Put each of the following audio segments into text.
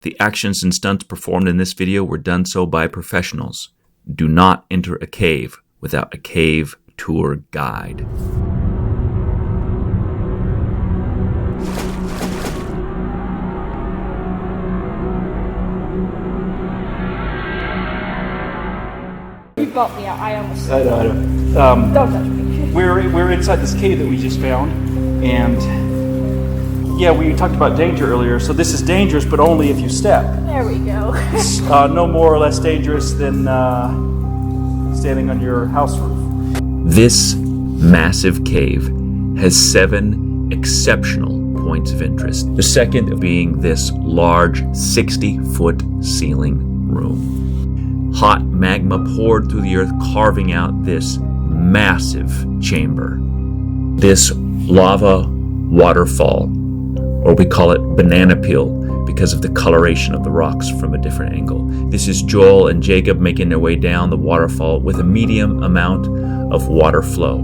The actions and stunts performed in this video were done so by professionals. Do not enter a cave without a cave tour guide. You bought me out. I almost. I know. Don't touch me. We're inside this cave that we just found, and yeah, we talked about danger earlier. So this is dangerous, but only if you step. There we go. No more or less dangerous than standing on your house roof. This massive cave has 7 exceptional points of interest. The second being this large 60-foot ceiling room. Hot magma poured through the earth, carving out this massive chamber. This lava waterfall, or we call it banana peel because of the coloration of the rocks from a different angle. This is Joel and Jacob making their way down the waterfall with a medium amount of water flow.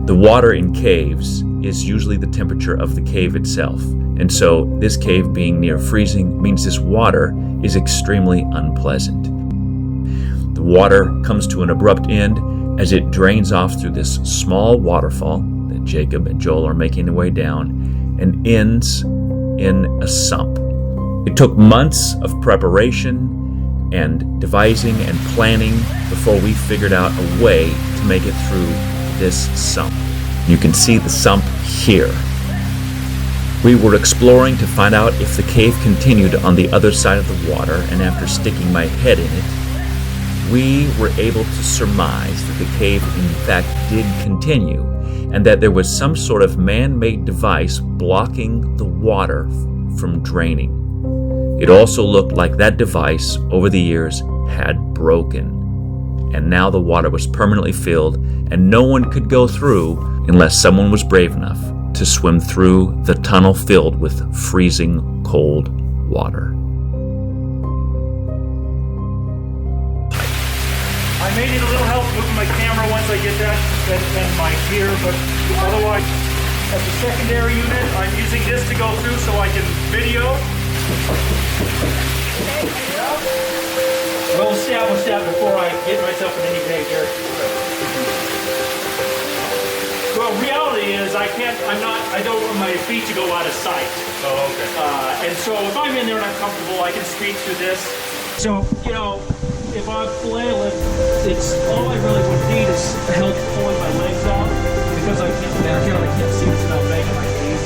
The water in caves is usually the temperature of the cave itself, and so this cave being near freezing means this water is extremely unpleasant. The water comes to an abrupt end as it drains off through this small waterfall that Jacob and Joel are making their way down and ends in a sump. It took months of preparation and devising and planning before we figured out a way to make it through this sump. You can see the sump here. We were exploring to find out if the cave continued on the other side of the water, and after sticking my head in it, we were able to surmise that the cave in fact did continue, and that there was some sort of man-made device blocking the water from draining. It also looked like that device, over the years, had broken, and now the water was permanently filled, and no one could go through unless someone was brave enough to swim through the tunnel filled with freezing cold water. I may need a little help moving my camera once I get that and my gear, but otherwise, as a secondary unit, I'm using this to go through so I can video. We'll establish that before I get myself in any danger. Well, reality is I don't want my feet to go out of sight. Oh, okay. And so if I'm in there and I'm comfortable, I can speak through this. So, if I'm flailing, all I really would need is help pulling my legs out, because I can't back here, I can't see without banging my knees.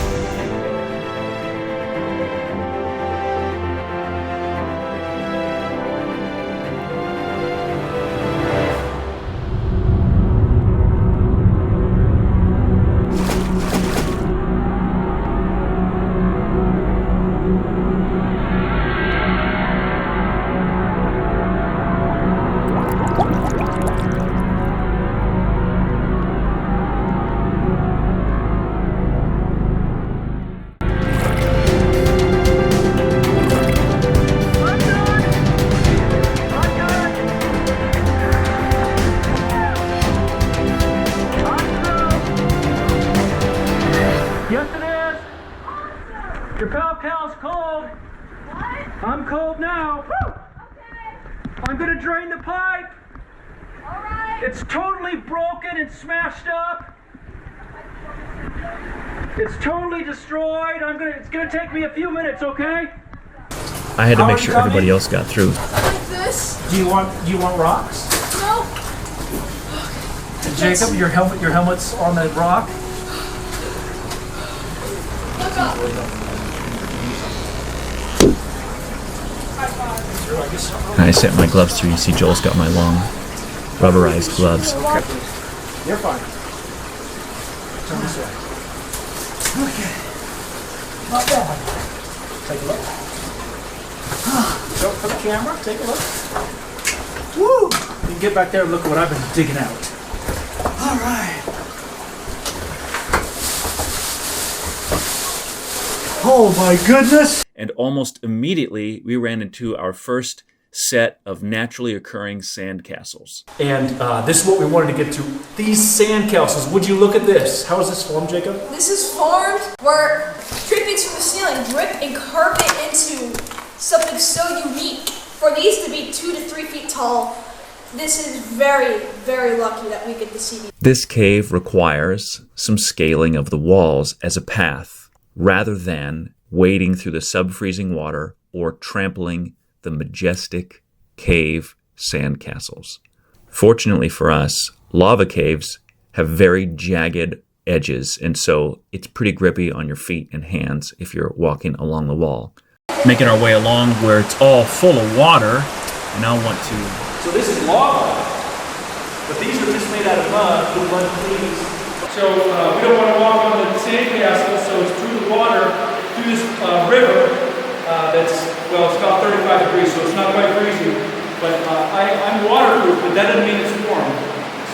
Your pal's cold. What? I'm cold now. Okay. I'm gonna drain the pipe. All right. It's totally broken and smashed up. It's totally destroyed. It's gonna take me a few minutes, okay? I had to make sure everybody else got through. Like this? Do you want rocks? No. Jacob, your helmet's on the rock. Look up. I sent my gloves through. You see Joel's got my long rubberized gloves. You're fine. Turn this way. Okay. Not bad. Take a look. Go for the camera. Take a look. Woo! You can get back there and look at what I've been digging out. All right. Oh my goodness! And almost immediately, we ran into our first set of naturally occurring sandcastles. And this is what we wanted to get to. These sandcastles. Would you look at this? How is this formed, Jacob? This is formed where drippings from the ceiling drip and carve it into something so unique. For these to be 2 to 3 feet tall, this is very, very lucky that we get to see these. This cave requires some scaling of the walls as a path, rather than wading through the sub-freezing water or trampling the majestic cave sandcastles. Fortunately for us, lava caves have very jagged edges, and so it's pretty grippy on your feet and hands if you're walking along the wall. Making our way along where it's all full of water, and I want to... So this is lava, but these are just made out of mud with mud cleats. So we don't want to walk on the sandcastle, so it's through the water, through this river that's, well, it's about 35 degrees, so it's not quite freezing. But I'm waterproof, but that doesn't mean it's warm.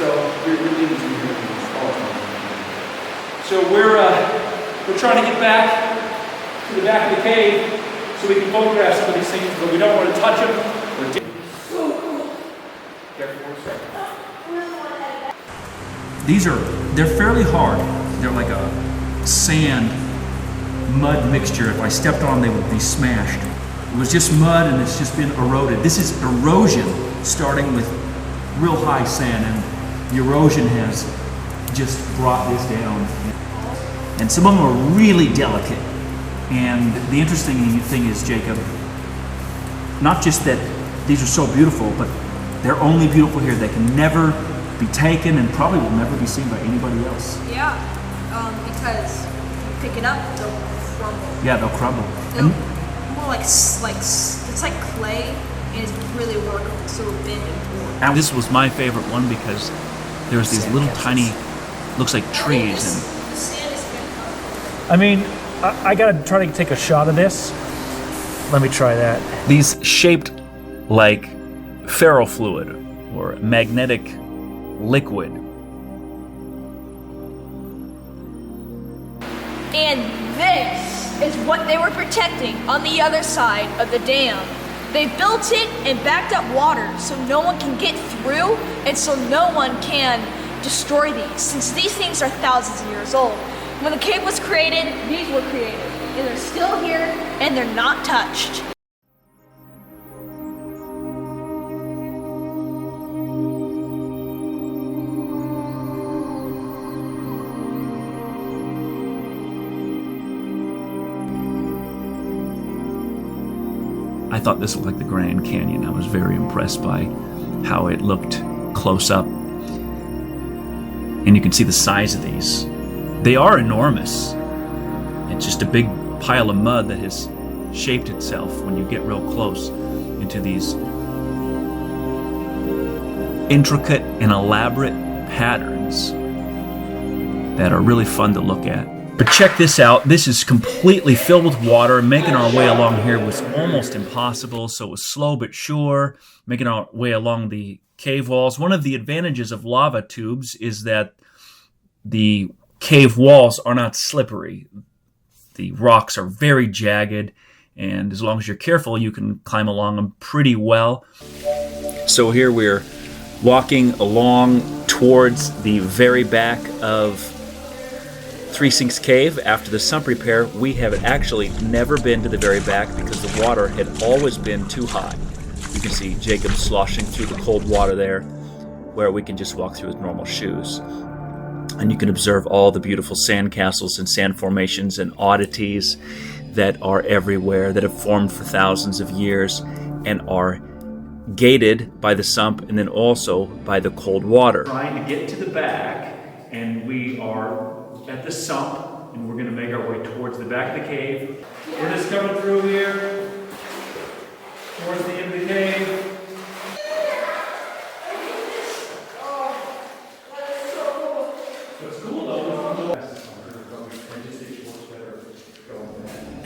So we're leaving some here. So we're trying to get back to the back of the cave so we can photograph some of these things, but we don't want to touch them or dig. They're fairly hard. They're like a sand mud mixture. If I stepped on them, they would be smashed. It was just mud and it's just been eroded. This is erosion starting with real high sand, and the erosion has just brought this down. And some of them are really delicate. And the interesting thing is, Jacob, not just that these are so beautiful, but they're only beautiful here. They can never be taken and probably will never be seen by anybody else. Yeah, because you pick it up, they'll crumble. Yeah, they'll crumble. More like it's like clay, and it's really workable, so it'll bend and warp. And this was my favorite one because there's these little tiny, looks like trees. The sand is good. I mean, I gotta try to take a shot of this. Let me try that. These shaped like ferrofluid or magnetic liquid. And this is what they were protecting on the other side of the dam. They built it and backed up water so no one can get through and so no one can destroy these, since these things are thousands of years old. When the cave was created, these were created, and they're still here and they're not touched. I thought this looked like the Grand Canyon. I was very impressed by how it looked close up. And you can see the size of these. They are enormous. It's just a big pile of mud that has shaped itself when you get real close into these intricate and elaborate patterns that are really fun to look at. But check this out. This is completely filled with water. Making our way along here was almost impossible, so it was slow but sure. Making our way along the cave walls. One of the advantages of lava tubes is that the cave walls are not slippery. The rocks are very jagged, and as long as you're careful, you can climb along them pretty well. So here we're walking along towards the very back of Three Sinks Cave. After the sump repair, we have actually never been to the very back because the water had always been too high. You can see Jacob sloshing through the cold water there, where we can just walk through with normal shoes. And you can observe all the beautiful sand castles and sand formations and oddities that are everywhere, that have formed for thousands of years and are gated by the sump and then also by the cold water. Trying to get to the back, and we are at the sump, and we're going to make our way towards the back of the cave. We're just coming through here, towards the end of the cave.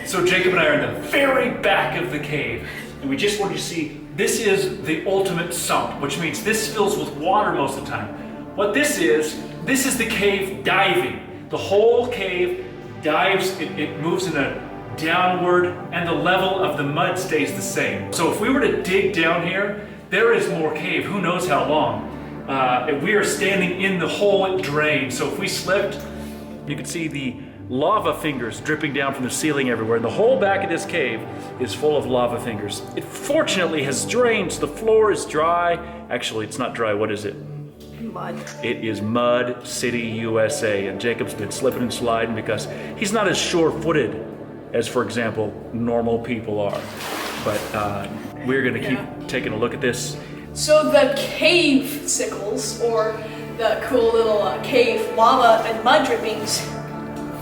So Jacob and I are in the very back of the cave, and we just wanted you to see, this is the ultimate sump, which means this fills with water most of the time. What this is the cave diving. The whole cave dives, it moves in a downward, and the level of the mud stays the same. So if we were to dig down here, there is more cave, who knows how long. And we are standing in the hole it drained, so if we slipped, you could see the lava fingers dripping down from the ceiling everywhere. And the whole back of this cave is full of lava fingers. It fortunately has drained, so the floor is dry. Actually, it's not dry. What is it? Mud. It is Mud City, USA. And Jacob's been slipping and sliding because he's not as sure-footed as, for example, normal people are. But we're going to keep taking a look at this. So the cave sickles, or the cool little cave lava and mud drippings,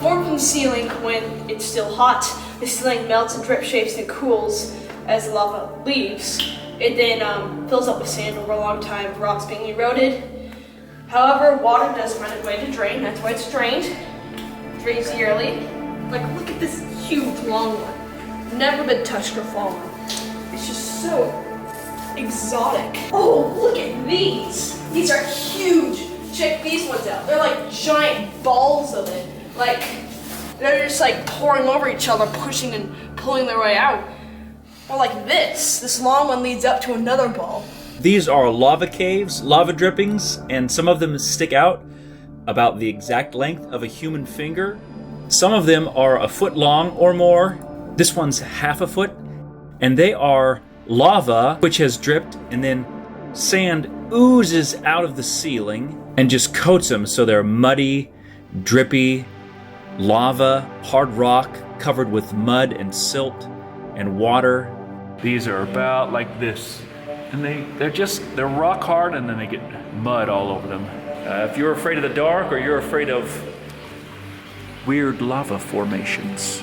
form from the ceiling when it's still hot. The ceiling melts and drip shapes and cools as the lava leaves. It then fills up with sand over a long time, rocks being eroded. However, water does find a way to drain. That's why it's drained. Drains yearly. Like, look at this huge long one. Never been touched or fallen. It's just so exotic. Oh, look at these. These are huge. Check these ones out. They're like giant balls of it. Like, they're just like pouring over each other, pushing and pulling their way out. Or like this. This long one leads up to another ball. These are lava caves, lava drippings, and some of them stick out about the exact length of a human finger. Some of them are a foot long or more. This one's half a foot. And they are lava, which has dripped, and then sand oozes out of the ceiling and just coats them, so they're muddy, drippy, lava, hard rock covered with mud and silt and water. These are about like this. And they're rock hard, and then they get mud all over them. If you're afraid of the dark, or you're afraid of weird lava formations,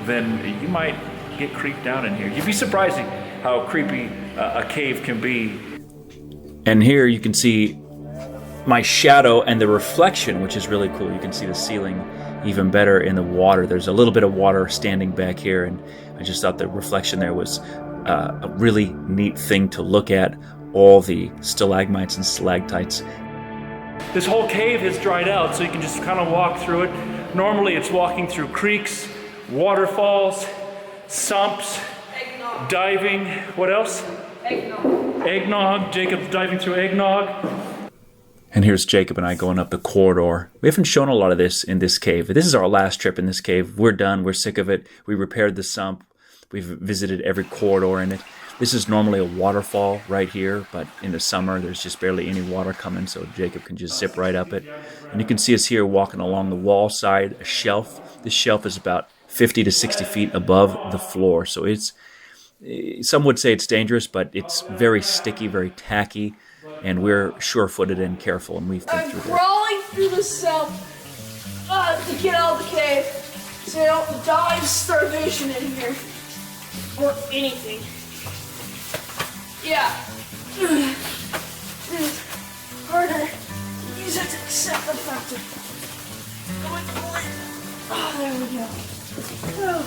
then you might get creeped out in here. You'd be surprised how creepy a cave can be. And here you can see my shadow and the reflection, which is really cool. You can see the ceiling even better in the water. There's a little bit of water standing back here, and I just thought the reflection there was a really neat thing to look at, all the stalagmites and stalactites. This whole cave has dried out, so you can just kind of walk through it. Normally it's walking through creeks, waterfalls, sumps, Eggnog. diving. What else? Eggnog. Eggnog. Jacob's diving through eggnog. And here's Jacob and I going up the corridor. We haven't shown a lot of this in this cave. This is our last trip in this cave. We're done. We're sick of it. We repaired the sump. We've visited every corridor in it. This is normally a waterfall right here, but in the summer there's just barely any water coming, so Jacob can just zip right up it. And you can see us here walking along the wall side, a shelf. This shelf is about 50 to 60 feet above the floor, so it's, some would say it's dangerous, but it's very sticky, very tacky, and we're sure-footed and careful, and we've been through I'm that. crawling through the sump to get out of the cave, so I don't die of starvation in here. Or anything. Yeah. It's harder. You just have to accept the fact of... Oh, there we go. Oh.